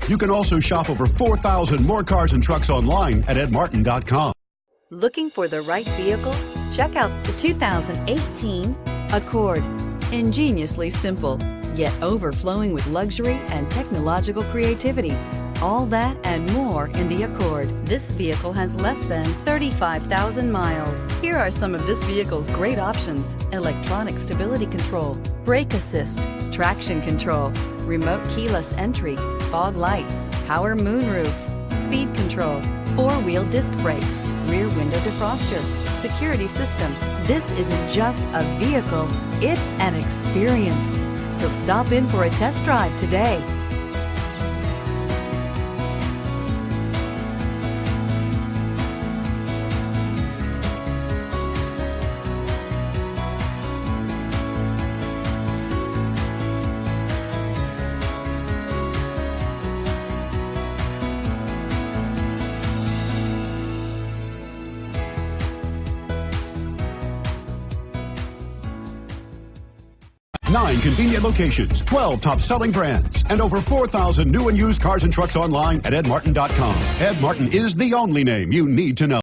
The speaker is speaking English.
You can also shop over 4,000 more cars and trucks online at edmartin.com. Looking for the right vehicle? Check out the 2018 Accord. Ingeniously simple, yet overflowing with luxury and technological creativity. All that and more in the Accord. This vehicle has less than 35,000 miles. Here are some of this vehicle's great options: electronic stability control, brake assist, traction control, remote keyless entry, fog lights, power moonroof, speed control, four-wheel disc brakes, rear window defroster, security system. This isn't just a vehicle, it's an experience. So stop in for a test drive today. Nine convenient locations, 12 top-selling brands, and over 4,000 new and used cars and trucks online at edmartin.com. Ed Martin is the only name you need to know.